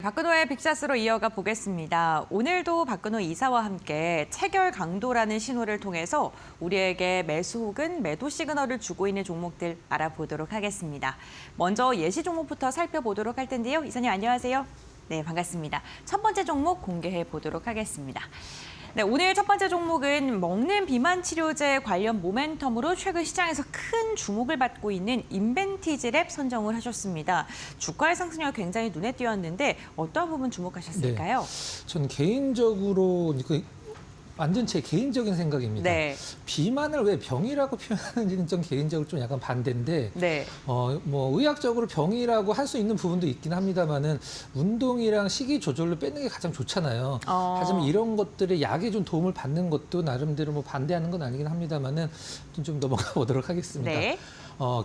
박근호의 빅샷으로 이어가 보겠습니다. 오늘도 박근호 이사와 함께 체결 강도라는 신호를 통해서 우리에게 매수 혹은 매도 시그널을 주고 있는 종목들 알아보도록 하겠습니다. 먼저 예시 종목부터 살펴보도록 할 텐데요. 이사님 안녕하세요. 네, 반갑습니다. 첫 번째 종목 공개해 보도록 하겠습니다. 네, 오늘 첫 번째 종목은 먹는 비만 치료제 관련 모멘텀으로 최근 시장에서 큰 주목을 받고 있는 인벤티지랩 선정을 하셨습니다. 주가의 상승률 굉장히 눈에 띄었는데 어떤 부분 주목하셨을까요? 네, 전 개인적으로 완전 제 개인적인 생각입니다. 네. 비만을 왜 병이라고 표현하는지는 좀 개인적으로 좀 약간 반대인데, 네. 뭐 의학적으로 병이라고 할 수 있는 부분도 있긴 합니다만은 운동이랑 식이 조절로 빼는 게 가장 좋잖아요. 하지만 이런 것들의 약에 좀 도움을 받는 것도 나름대로 뭐 반대하는 건 아니긴 합니다만은 좀 넘어가 보도록 하겠습니다. 네.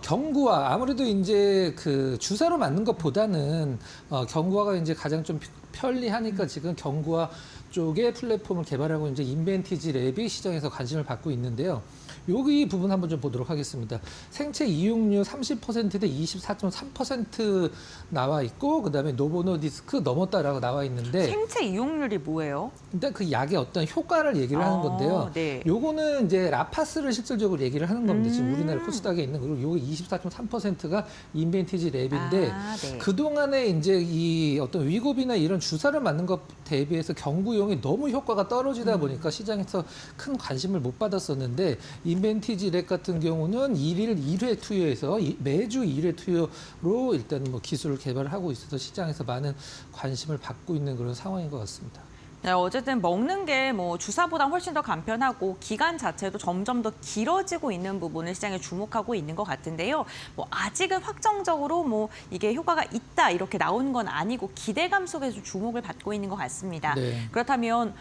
경구화 아무래도 이제 그 주사로 맞는 것보다는 경구화가 이제 가장 좀 편리하니까 지금 경구화 쪽의 플랫폼을 개발하고 이제 인벤티지랩이 시장에서 관심을 받고 있는데요. 여기 부분 한번 좀 보도록 하겠습니다. 생체 이용률 30%대 24.3% 나와 있고, 그다음에 노보노디스크 넘었다라고 나와 있는데, 생체 이용률이 뭐예요? 일단 그 약의 어떤 효과를 얘기를 하는 건데요. 네. 요거는 이제 라파스를 실질적으로 얘기를 하는 겁니다. 지금 우리나라 코스닥에 있는 그리고 요거 24.3%가 인벤티지 랩인데 네. 그동안에 이제 이 어떤 위고비나 이런 주사를 맞는 것 대비해서 경구용이 너무 효과가 떨어지다 보니까 시장에서 큰 관심을 못 받았었는데 인벤티지 랩 같은 경우는 일일 1회 투여해서 매주 1회 투여로 일단 뭐 기술을 개발하고 있어서 시장에서 많은 관심을 받고 있는 그런 상황인 것 같습니다. 네, 어쨌든 먹는 게 뭐 주사보다 훨씬 더 간편하고 기간 자체도 점점 더 길어지고 있는 부분을 시장에 주목하고 있는 것 같은데요. 뭐 아직은 확정적으로 뭐 이게 효과가 있다 이렇게 나오는 건 아니고 기대감 속에서 주목을 받고 있는 것 같습니다. 네. 그렇다면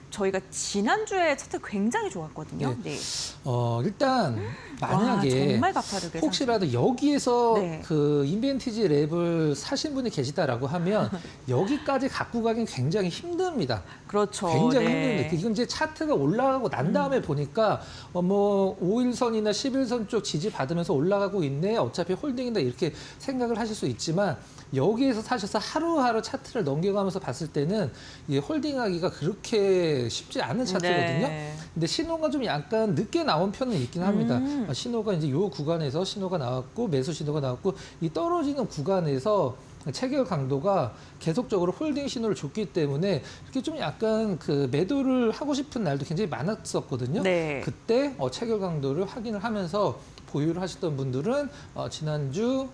저희가 지난주에 차트 굉장히 좋았거든요. 네. 네. 일단 만약에 정말 가파르게 혹시라도 여기에서 네. 그 인벤티지 랩을 사신 분이 계시다라고 하면 여기까지 갖고 가긴 굉장히 힘듭니다. 그렇죠. 굉장히 네. 힘든데 이건 이제 차트가 올라가고 난 다음에 보니까 뭐 5일선이나 11선 쪽 지지 받으면서 올라가고 있네. 어차피 홀딩이다 이렇게 생각을 하실 수 있지만 여기에서 사셔서 하루하루 차트를 넘겨가면서 봤을 때는 이 홀딩하기가 그렇게 쉽지 않은 차트거든요. 네. 근데 신호가 좀 약간 늦게 나온 편은 있긴 합니다. 신호가 이제 요 구간에서 신호가 나왔고 매수 신호가 나왔고 이 떨어지는 구간에서 체결 강도가 계속적으로 홀딩 신호를 줬기 때문에 이렇게 좀 약간 그 매도를 하고 싶은 날도 굉장히 많았었거든요. 네. 그때 체결 강도를 확인을 하면서 보유를 하셨던 분들은 지난주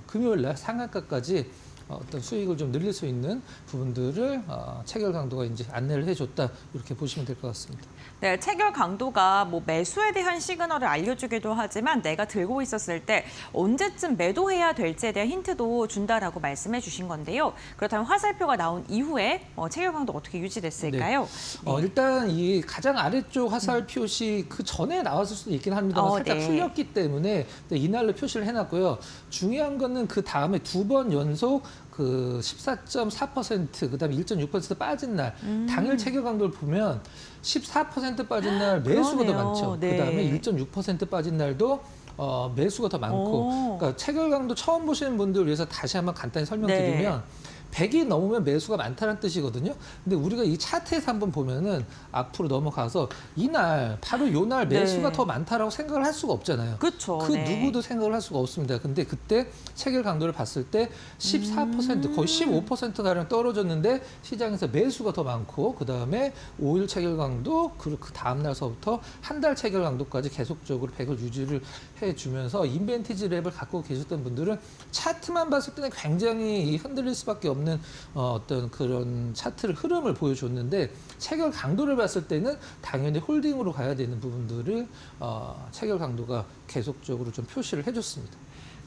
금요일 날 상한가까지 어떤 수익을 좀 늘릴 수 있는 부분들을 체결 강도가 이제 안내를 해줬다 이렇게 보시면 될 것 같습니다. 네, 체결 강도가 뭐 매수에 대한 시그널을 알려주기도 하지만 내가 들고 있었을 때 언제쯤 매도해야 될지에 대한 힌트도 준다라고 말씀해 주신 건데요. 그렇다면 화살표가 나온 이후에 체결 강도 어떻게 유지됐을까요? 네. 일단 이 가장 아래쪽 화살 표시 그 전에 나왔을 수도 있긴 합니다만 살짝 네. 풀렸기 때문에 이날로 표시를 해놨고요. 중요한 거는 그 다음에 두 번 연속 그 14.4% 그다음에 1.6% 빠진 날 당일 체결 강도를 보면 14% 빠진 날 매수가 더 많죠. 네. 그다음에 1.6% 빠진 날도 매수가 더 많고 그러니까 체결 강도 처음 보시는 분들 위해서 다시 한번 간단히 설명드리면 100이 넘으면 매수가 많다는 뜻이거든요. 근데 우리가 이 차트에서 한번 보면은 앞으로 넘어가서 이날 바로 요날 매수가 더 많다라고 생각을 할 수가 없잖아요. 그렇죠. 그 누구도 생각을 할 수가 없습니다. 근데 그때 체결 강도를 봤을 때 14% 거의 15%가량 떨어졌는데 시장에서 매수가 더 많고 그다음에 5일 체결 강도 그 다음 날서부터 한 달 체결 강도까지 계속적으로 100을 유지를 해주면서 인벤티지 랩을 갖고 계셨던 분들은 차트만 봤을 때는 굉장히 흔들릴 수밖에 없는 어떤 그런 차트를 흐름을 보여줬는데 체결 강도를 봤을 때는 당연히 홀딩으로 가야 되는 부분들을 체결 강도가 계속적으로 좀 표시를 해줬습니다.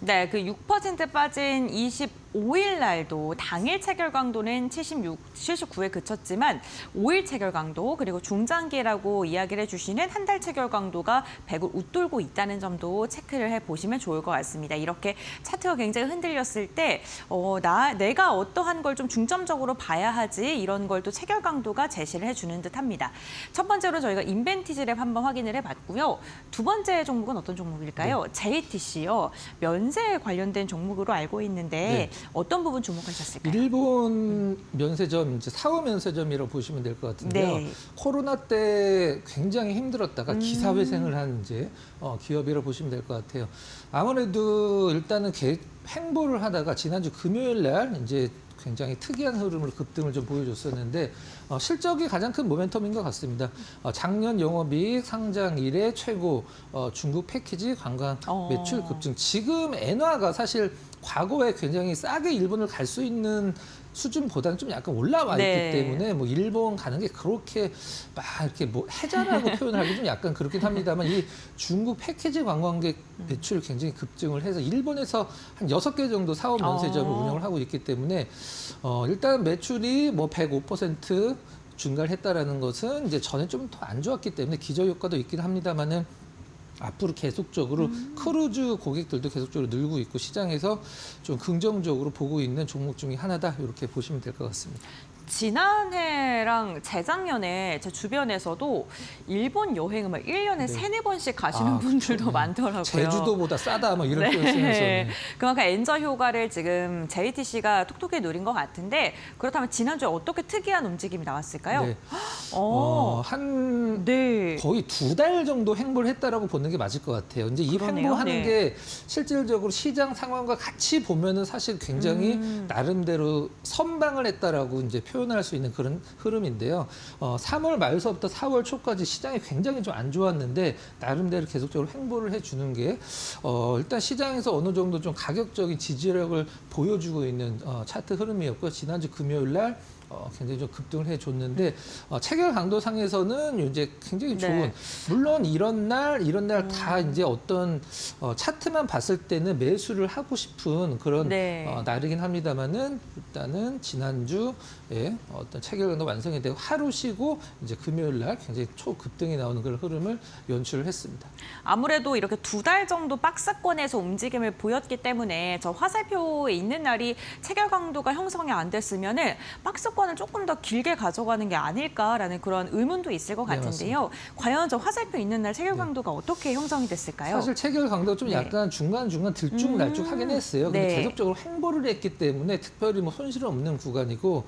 네, 그 6% 빠진 25일 날도 당일 체결 강도는 79에 그쳤지만 5일 체결 강도 그리고 중장기라고 이야기를 해주시는 한 달 체결 강도가 100을 웃돌고 있다는 점도 체크를 해보시면 좋을 것 같습니다. 이렇게 차트가 굉장히 흔들렸을 때 내가 어떠한 걸 좀 중점적으로 봐야 하지 이런 걸 또 체결 강도가 제시를 해주는 듯합니다. 첫 번째로 저희가 인벤티지랩 한번 확인을 해봤고요. 두 번째 종목은 어떤 종목일까요? JTC요. 면세 관련된 종목으로 알고 있는데 네. 어떤 부분 주목하셨을까요? 일본 면세점, 이제 사후 면세점이라고 보시면 될 것 같은데요. 네. 코로나 때 굉장히 힘들었다가 기사회생을 한 이제 기업이라고 보시면 될 것 같아요. 아무래도 일단은 횡보를 하다가 지난주 금요일 날 이제 굉장히 특이한 흐름으로 급등을 좀 보여줬었는데 실적이 가장 큰 모멘텀인 것 같습니다. 작년 영업이익 상장 이래 최고 중국 패키지 관광 매출 급증. 지금 엔화가 사실 과거에 굉장히 싸게 일본을 갈 수 있는 수준보다는 좀 약간 올라와 네. 있기 때문에 뭐 일본 가는 게 그렇게 막 이렇게 뭐 해자라고 표현하기 좀 약간 그렇긴 합니다만 이 중국 패키지 관광객 매출 굉장히 급증을 해서 일본에서 한 6개 정도 사업 면세점을 운영을 하고 있기 때문에 일단 매출이 뭐 105% 증가를 했다라는 것은 이제 전에 좀 더 안 좋았기 때문에 기저 효과도 있긴 합니다만은 앞으로 계속적으로 크루즈 고객들도 계속적으로 늘고 있고 시장에서 좀 긍정적으로 보고 있는 종목 중에 하나다 이렇게 보시면 될 것 같습니다. 지난해랑 재작년에 제 주변에서도 일본 여행을 막 1년에 네. 3-4번씩 가시는 분들도 그렇죠. 많더라고요. 제주도보다 싸다 뭐 이런 표현 쓰면서 네. 그만큼 엔저 효과를 지금 JTC가 톡톡히 누린 것 같은데 그렇다면 지난주에 어떻게 특이한 움직임이 나왔을까요? 네. 한 네. 거의 2달 정도 횡보를 했다라고 보는 게 맞을 것 같아요. 이제 이 그러네요. 횡보하는 네. 게 실질적으로 시장 상황과 같이 보면은 사실 굉장히 나름대로 선방을 했다라고 이제 표현할 수 있는 그런 흐름인데요. 3월 말서부터 4월 초까지 시장이 굉장히 좀 안 좋았는데 나름대로 계속적으로 횡보를 해주는 게 일단 시장에서 어느 정도 좀 가격적인 지지력을 보여주고 있는 차트 흐름이었고요. 지난주 금요일 날 굉장히 좀 급등을 해줬는데 체결 강도상에서는 이제 굉장히 좋은 네. 물론 이런 날 다 이제 어떤 차트만 봤을 때는 매수를 하고 싶은 그런 네. 날이긴 합니다만은 일단은 지난주에 어떤 체결 강도 완성이 되고 하루 쉬고 이제 금요일 날 굉장히 초급등이 나오는 그런 흐름을 연출을 했습니다. 아무래도 이렇게 2달 정도 박스권에서 움직임을 보였기 때문에 저 화살표에 있는 날이 체결 강도가 형성이 안 됐으면은 박스권을 조금 더 길게 가져가는 게 아닐까라는 그런 의문도 있을 것 네, 같은데요. 과연 저 화살표 있는 날 체결 강도가 어떻게 형성이 됐을까요? 사실 체결 강도가 좀 네. 약간 중간중간 들쭉날쭉하긴 했어요. 근데 네. 계속적으로 횡보를 했기 때문에 특별히 뭐 손실 없는 구간이고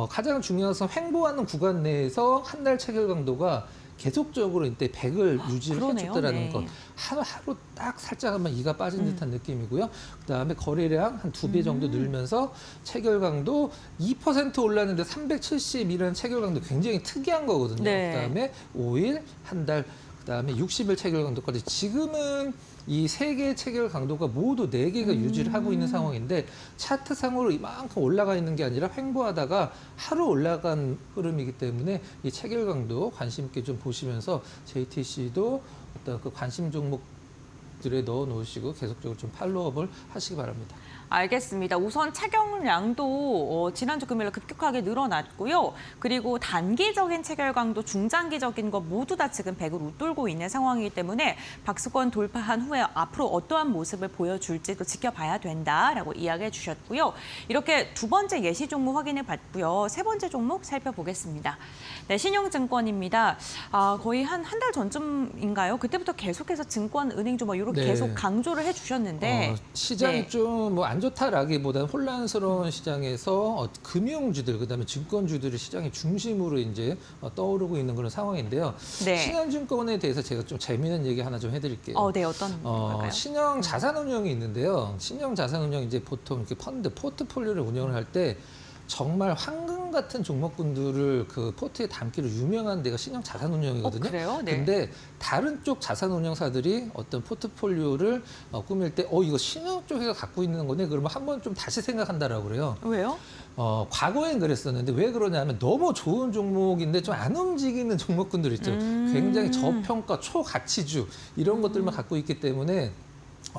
가장 중요한 것은 횡보하는 구간 내에서 한 달 체결 강도가 계속적으로 이때 100을 유지를 그러네요. 해줬다라는 네. 것. 하루 딱 살짝 한번 이가 빠진 듯한 느낌이고요. 그다음에 거래량 한 2배 정도 늘면서 체결 강도 2% 올랐는데 370이라는 체결 강도 굉장히 특이한 거거든요. 네. 그다음에 5일, 한 달, 그다음에 60일 체결 강도까지 지금은 이 세 개의 체결 강도가 모두 4개가 유지를 하고 있는 상황인데 차트상으로 이만큼 올라가 있는 게 아니라 횡보하다가 하루 올라간 흐름이기 때문에 이 체결 강도 관심 있게 좀 보시면서 JTC도 어떤 그 관심 종목들에 넣어 놓으시고 계속적으로 좀 팔로우업을 하시기 바랍니다. 알겠습니다. 우선 체결량도 지난주 금요일에 급격하게 늘어났고요. 그리고 단기적인 체결 강도, 중장기적인 것 모두 다 지금 100을 웃돌고 있는 상황이기 때문에 박스권 돌파한 후에 앞으로 어떠한 모습을 보여줄지도 지켜봐야 된다라고 이야기해 주셨고요. 이렇게 두 번째 예시 종목 확인해 봤고요. 세 번째 종목 살펴보겠습니다. 네, 신영증권입니다. 거의 한 달 전쯤인가요? 그때부터 계속해서 증권, 은행 좀 이렇게 네. 계속 강조를 해 주셨는데 시장이 네. 좀 뭐 안 좋다라기보다는 혼란스러운 시장에서 금융주들 그다음에 증권주들이 시장의 중심으로 이제 떠오르고 있는 그런 상황인데요. 네. 신영증권에 대해서 제가 좀 재미있는 얘기 하나 좀 해드릴게요. 네, 어떤 걸까요? 신영 자산운용이 있는데요. 신영 자산운용 이제 보통 이렇게 펀드 포트폴리오를 운영을 할 때 정말 황금 같은 종목군들을 그 포트에 담기로 유명한 데가 신영 자산운용이거든요. 그래요? 네. 근데 다른 쪽 자산운용사들이 어떤 포트폴리오를 꾸밀 때 이거 신영 쪽에서 갖고 있는 거네. 그러면 한번 좀 다시 생각한다라고 그래요. 왜요? 과거엔 그랬었는데 왜 그러냐면 너무 좋은 종목인데 좀 안 움직이는 종목군들 있죠. 굉장히 저평가, 초가치주 이런 것들만 갖고 있기 때문에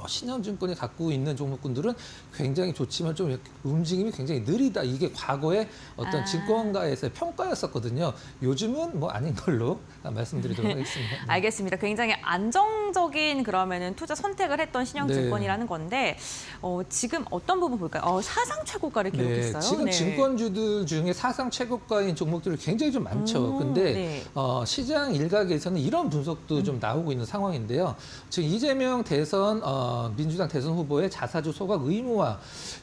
신영증권이 갖고 있는 종목군들은 굉장히 좋지만 좀 움직임이 굉장히 느리다. 이게 과거에 어떤 증권가에서의 평가였었거든요. 요즘은 뭐 아닌 걸로 말씀드리도록 하겠습니다. 네. 알겠습니다. 굉장히 안정적인 그러면은 투자 선택을 했던 신영증권이라는 건데 지금 어떤 부분 볼까요? 사상 최고가를 기록했어요. 지금 네. 증권주들 중에 사상 최고가인 종목들이 굉장히 좀 많죠. 근데 네. 시장 일각에서는 이런 분석도 좀 나오고 있는 상황인데요. 지금 이재명 대선 민주당 대선 후보의 자사주 소각 의무화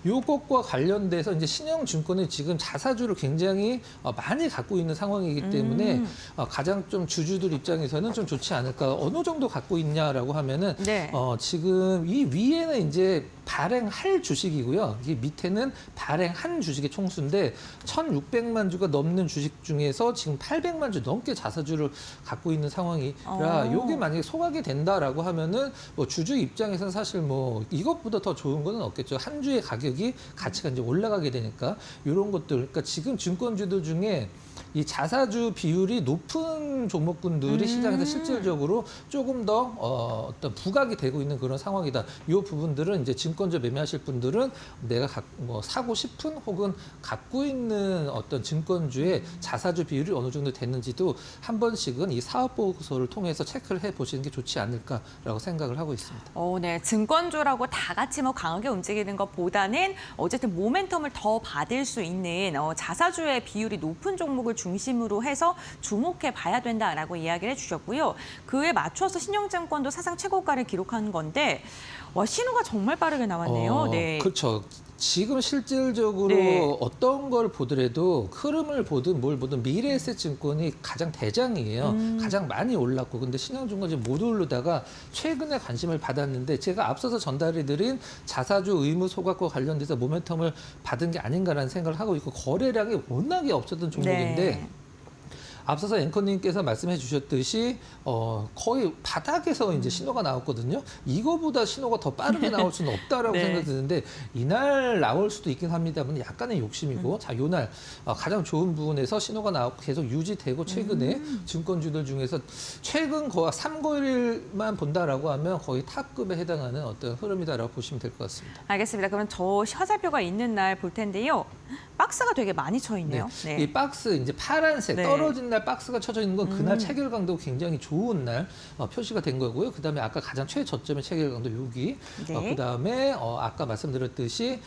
요것과 관련돼서 이제 신영증권이 지금 자사주를 굉장히 많이 갖고 있는 상황이기 때문에 가장 좀 주주들 입장에서는 좀 좋지 않을까. 어느 정도 갖고 있냐라고 하면은 네. 지금 이 위에는 이제 발행할 주식이고요. 이 밑에는 발행한 주식의 총수인데 1,600만 주가 넘는 주식 중에서 지금 800만 주 넘게 자사주를 갖고 있는 상황이라 요게 만약에 소각이 된다라고 하면은 뭐 주주 입장에서는 사실 뭐 이것보다 더 좋은 거는 없겠죠. 한 주의 가격이 가치가 이제 올라가게 되니까 이런 것들. 그러니까 지금 증권주들 중에 이 자사주 비율이 높은 종목군들이 시장에서 실질적으로 조금 더 어떤 부각이 되고 있는 그런 상황이다. 이 부분들은 이제 증권주 매매하실 분들은 내가 뭐 사고 싶은 혹은 갖고 있는 어떤 증권주의 자사주 비율이 어느 정도 됐는지도 한 번씩은 이 사업 보고서를 통해서 체크를 해 보시는 게 좋지 않을까라고 생각을 하고 있습니다. 네. 증권주라고 다 같이 뭐 강하게 움직이는 것보다는 어쨌든 모멘텀을 더 받을 수 있는 자사주의 비율이 높은 종목을 중심으로 해서 주목해 봐야 된다라고 이야기를 해주셨고요. 그에 맞춰서 신영증권도 사상 최고가를 기록한 건데 와, 신호가 정말 빠르게 나왔네요. 네. 그렇죠. 지금 실질적으로 네. 어떤 걸 보더라도 흐름을 보든 뭘 보든 미래에셋증권이 가장 대장이에요. 가장 많이 올랐고 근데 신영증권이 못 오르다가 최근에 관심을 받았는데 제가 앞서서 전달해드린 자사주 의무 소각과 관련돼서 모멘텀을 받은 게 아닌가라는 생각을 하고 있고 거래량이 워낙에 없었던 종목인데 네. 앞서서 앵커님께서 말씀해 주셨듯이 거의 바닥에서 이제 신호가 나왔거든요. 이거보다 신호가 더 빠르게 나올 수는 없다라고 네. 생각이 드는데 이날 나올 수도 있긴 합니다만 약간의 욕심이고 자, 요날 가장 좋은 부분에서 신호가 나오고 계속 유지되고 최근에 증권주들 중에서 최근 거의 3거일만 본다라고 하면 거의 탑급에 해당하는 어떤 흐름이다라고 보시면 될 것 같습니다. 알겠습니다. 그럼 저 화살표가 있는 날 볼 텐데요. 박스가 되게 많이 쳐 있네요. 네. 이 박스 이제 파란색 네. 떨어진 날 박스가 쳐져 있는 건 그날 체결 강도 굉장히 좋은 날 표시가 된 거고요. 그다음에 아까 가장 최저점의 체결 강도 여기. 네. 그다음에 아까 말씀드렸듯이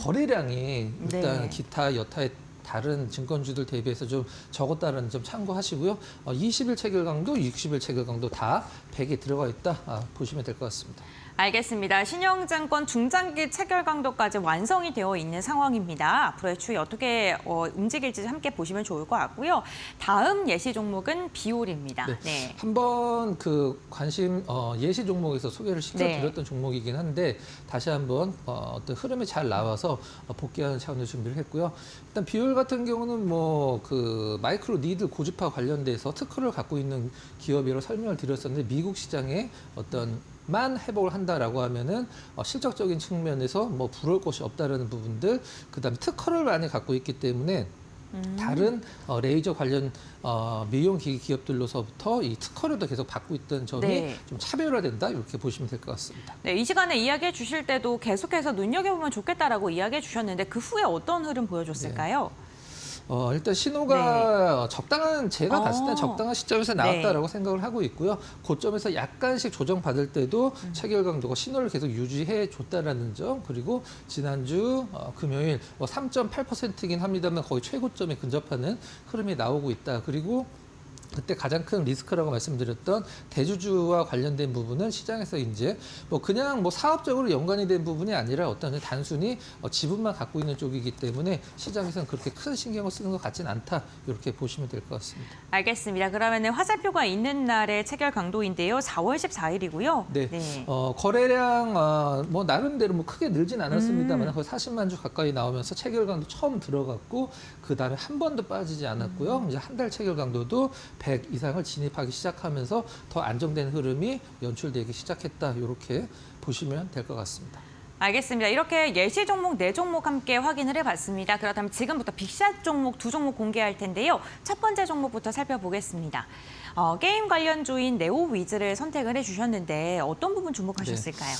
거래량이 일단 네. 기타 여타의 다른 증권주들 대비해서 좀 적었다는 점 참고하시고요. 20일 체결 강도, 60일 체결 강도 다 100에 들어가 있다 보시면 될 것 같습니다. 알겠습니다. 신영증권 중장기 체결 강도까지 완성이 되어 있는 상황입니다. 앞으로의 추이 어떻게 움직일지 함께 보시면 좋을 것 같고요. 다음 예시 종목은 비올입니다. 네. 한번 그 관심 예시 종목에서 소개를 시켜드렸던 네. 종목이긴 한데 다시 한번 어떤 흐름이 잘 나와서 복귀하는 차원에서 준비를 했고요. 일단 비올 같은 경우는 뭐 그 마이크로 니들 고주파 관련돼서 특허를 갖고 있는 기업이라고 설명을 드렸었는데 미국 시장에 어떤 만 회복을 한다라고 하면은 실적적인 측면에서 뭐 부러울 것이 없다라는 부분들, 그다음에 특허를 많이 갖고 있기 때문에 다른 레이저 관련 미용기기 기업들로서부터 이 특허를 더 계속 받고 있던 점이 네. 좀 차별화된다 이렇게 보시면 될 것 같습니다. 네, 이 시간에 이야기해 주실 때도 계속해서 눈여겨보면 좋겠다라고 이야기해 주셨는데 그 후에 어떤 흐름 보여줬을까요? 일단 신호가 적당한 제가 봤을 때 적당한 시점에서 나왔다라고 네. 생각을 하고 있고요. 고점에서 약간씩 조정받을 때도 체결 강도가 신호를 계속 유지해 줬다라는 점, 그리고 지난주 금요일 3.8%이긴 합니다만 거의 최고점에 근접하는 흐름이 나오고 있다. 그리고 그때 가장 큰 리스크라고 말씀드렸던 대주주와 관련된 부분은 시장에서 이제 뭐 그냥 뭐 사업적으로 연관이 된 부분이 아니라 어떤 단순히 지분만 갖고 있는 쪽이기 때문에 시장에서는 그렇게 큰 신경을 쓰는 것 같지는 않다 이렇게 보시면 될 것 같습니다. 알겠습니다. 그러면 화살표가 있는 날의 체결 강도인데요. 4월 14일이고요. 네. 거래량 뭐 나름대로 뭐 크게 늘진 않았습니다만 거의 40만 주 가까이 나오면서 체결 강도 처음 들어갔고 그 다음에 한 번도 빠지지 않았고요. 이제 한 달 체결 강도도 100 이상을 진입하기 시작하면서 더 안정된 흐름이 연출되기 시작했다. 이렇게 보시면 될 것 같습니다. 알겠습니다. 이렇게 예시 종목 4종목 함께 확인을 해봤습니다. 그렇다면 지금부터 빅샷 종목 2종목 공개할 텐데요. 첫 번째 종목부터 살펴보겠습니다. 게임 관련주인 네오위즈를 선택을 해주셨는데 어떤 부분 주목하셨을까요?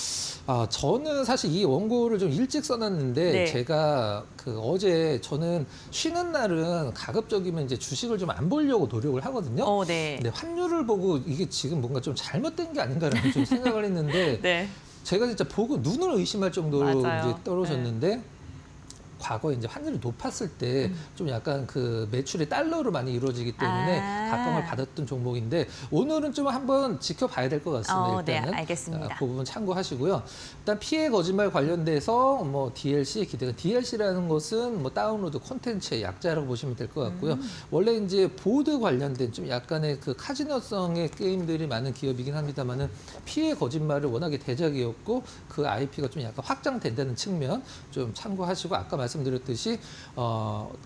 저는 사실 이 원고를 좀 일찍 써놨는데 네. 제가 어제 저는 쉬는 날은 가급적이면 이제 주식을 좀 안 보려고 노력을 하거든요. 네. 근데 환율을 보고 이게 지금 뭔가 좀 잘못된 게 아닌가라는 좀 생각을 했는데 네. 제가 진짜 보고 눈을 의심할 정도로 맞아요. 이제 떨어졌는데 과거에 이제 환율이 높았을 때 좀 약간 그 매출이 달러로 많이 이루어지기 때문에 각광을 받았던 종목인데 오늘은 좀 한번 지켜봐야 될 것 같습니다. 네, 일단은 알겠습니다. 그 부분 참고하시고요. 일단 피해 거짓말 관련돼서 뭐 DLC 기대가 DLC라는 것은 뭐 다운로드 콘텐츠의 약자라고 보시면 될 것 같고요. 원래 이제 보드 관련된 좀 약간의 그 카지노성의 게임들이 많은 기업이긴 합니다만은 피해 거짓말을 워낙에 대작이었고 그 IP가 좀 약간 확장된다는 측면 좀 참고하시고 아까 말씀드렸듯이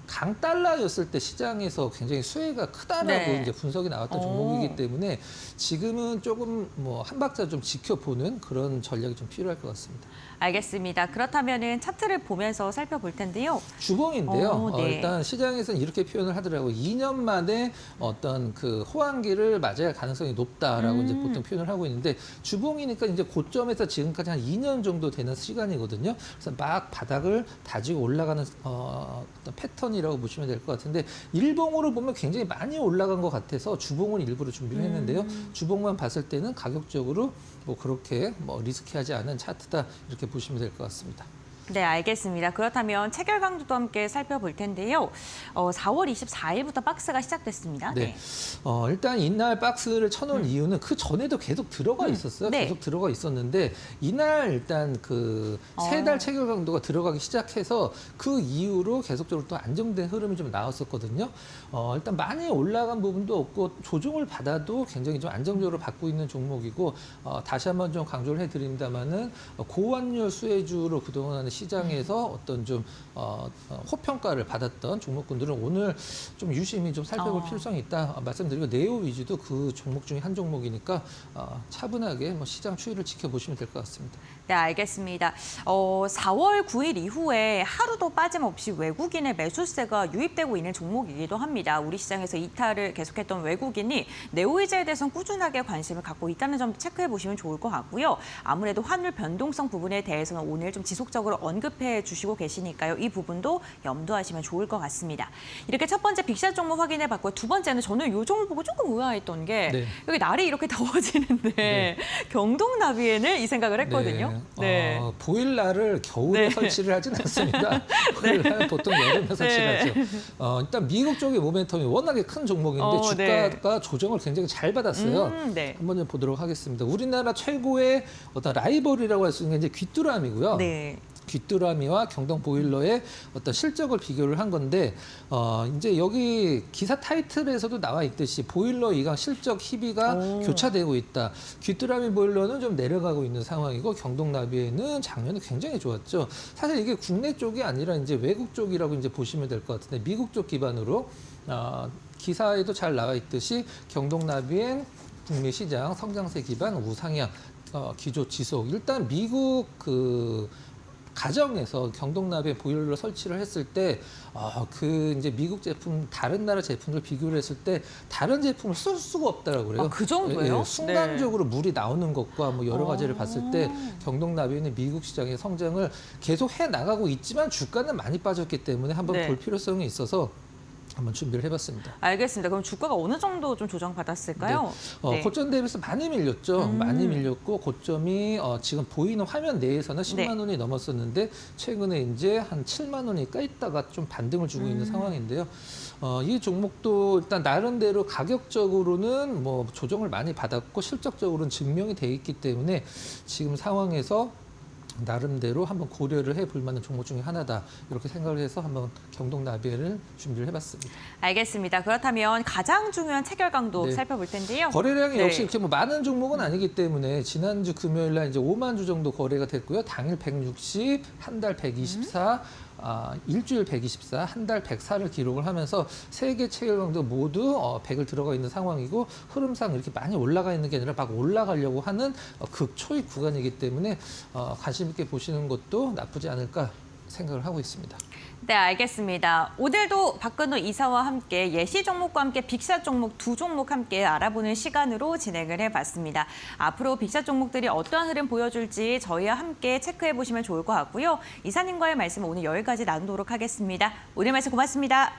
강달러였을 때 시장에서 굉장히 수혜가 크다라고 네. 이제 분석이 나왔던 종목이기 때문에 지금은 조금 뭐 한 박자 좀 지켜보는 그런 전략이 좀 필요할 것 같습니다. 알겠습니다. 그렇다면은 차트를 보면서 살펴볼 텐데요. 주봉인데요. 네. 일단 시장에서는 이렇게 표현을 하더라고요. 2년 만에 어떤 그 호황기를 맞이할 가능성이 높다라고 이제 보통 표현을 하고 있는데 주봉이니까 이제 고점에서 지금까지 한 2년 정도 되는 시간이거든요. 그래서 막 바닥을 다지고 올라가는 어떤 패턴이라고 보시면 될 것 같은데 일봉으로 보면 굉장히 많이 올라간 것 같아서 주봉을 일부러 준비를 했는데요. 주봉만 봤을 때는 가격적으로 뭐 그렇게 뭐 리스키하지 않은 차트다 이렇게 보시면 될 것 같습니다. 네, 알겠습니다. 그렇다면 체결 강도도 함께 살펴볼 텐데요. 4월 24일부터 박스가 시작됐습니다. 네. 일단 이날 박스를 쳐놓은 이유는 그 전에도 계속 들어가 있었어요. 네. 계속 들어가 있었는데 이날 일단 그 세 달 체결 강도가 들어가기 시작해서 그 이후로 계속적으로 또 안정된 흐름이 좀 나왔었거든요. 일단 많이 올라간 부분도 없고 조정을 받아도 굉장히 좀 안정적으로 받고 있는 종목이고 다시 한번 좀 강조를 해드립니다만은 고환율 수혜주로 그동안 시장에서 어떤 좀 호평가를 받았던 종목군들은 오늘 좀 유심히 좀 살펴볼 필요성이 있다 말씀드리고 네오 위주도 그 종목 중에 한 종목이니까 차분하게 뭐 시장 추이를 지켜보시면 될 것 같습니다. 네, 알겠습니다. 4월 9일 이후에 하루도 빠짐없이 외국인의 매수세가 유입되고 있는 종목이기도 합니다. 우리 시장에서 이탈을 계속했던 외국인이 네오이즈에 대해서는 꾸준하게 관심을 갖고 있다는 점 체크해 보시면 좋을 것 같고요. 아무래도 환율 변동성 부분에 대해서는 오늘 좀 지속적으로 언급해 주시고 계시니까요. 이 부분도 염두하시면 좋을 것 같습니다. 이렇게 첫 번째 빅샷 종목 확인해 봤고요. 두 번째는 저는 이 종목 보고 조금 의아했던 게 네. 여기 날이 이렇게 더워지는데 네. 경동나비엔을 이 생각을 했거든요. 네. 보일러를 겨울에 네. 설치를 하진 않습니다. 보일러는 보통 여름에 설치를 하죠. 일단 미국 쪽의 모멘텀이 워낙에 큰 종목인데 주가가 조정을 굉장히 잘 받았어요. 네. 한번 좀 보도록 하겠습니다. 우리나라 최고의 어떤 라이벌이라고 할 수 있는 게 이제 귀뚜라미고요. 네. 귀뚜라미와 경동 보일러의 어떤 실적을 비교를 한 건데 이제 여기 기사 타이틀에서도 나와 있듯이 보일러 2강 실적 희비가 교차되고 있다. 귀뚜라미 보일러는 좀 내려가고 있는 상황이고 경동 나비에는 작년에 굉장히 좋았죠. 사실 이게 국내 쪽이 아니라 이제 외국 쪽이라고 이제 보시면 될 것 같은데 미국 쪽 기반으로 기사에도 잘 나와 있듯이 경동 나비엔 북미 시장 성장세 기반 우상향 기조 지속. 일단 미국 그 가정에서 경동나비에 보일러 설치를 했을 때, 그 이제 미국 제품, 다른 나라 제품들 비교를 했을 때 다른 제품을 쓸 수가 없다라고 그래요. 그 정도예요? 예, 순간적으로 물이 나오는 것과 뭐 여러 가지를 봤을 때 경동나비는 미국 시장의 성장을 계속 해 나가고 있지만 주가는 많이 빠졌기 때문에 한번 볼 필요성이 있어서 한번 준비를 해봤습니다. 알겠습니다. 그럼 주가가 어느 정도 좀 조정받았을까요? 네. 고점 대비해서 많이 밀렸죠. 많이 밀렸고 고점이 지금 보이는 화면 내에서는 10만 원이 넘었었는데 최근에 이제 한 7만 원이 까 있다가 좀 반등을 주고 있는 상황인데요. 이 종목도 일단 나름대로 가격적으로는 뭐 조정을 많이 받았고 실적적으로는 증명이 돼 있기 때문에 지금 상황에서 나름대로 한번 고려를 해볼 만한 종목 중에 하나다 이렇게 생각을 해서 한번 경동나비에를 준비를 해봤습니다. 알겠습니다. 그렇다면 가장 중요한 체결 강도 네. 살펴볼 텐데요. 거래량이 네. 역시 이렇게 뭐 많은 종목은 아니기 때문에 지난주 금요일 날 이제 5만 주 정도 거래가 됐고요. 당일 160, 한 달 124, 일주일 124, 한 달 104를 기록을 하면서 세 개 체결 강도 모두 100을 들어가 있는 상황이고 흐름상 이렇게 많이 올라가 있는 게 아니라 막 올라가려고 하는 극초입 구간이기 때문에 관심 있게 보시는 것도 나쁘지 않을까 생각을 하고 있습니다. 네, 알겠습니다. 오늘도 박근호 이사와 함께 예시 종목과 함께 빅샷 종목 두 종목 함께 알아보는 시간으로 진행을 해봤습니다. 앞으로 빅샷 종목들이 어떠한 흐름 보여줄지 저희와 함께 체크해보시면 좋을 것 같고요. 이사님과의 말씀 오늘 여기까지 나누도록 하겠습니다. 오늘 말씀 고맙습니다.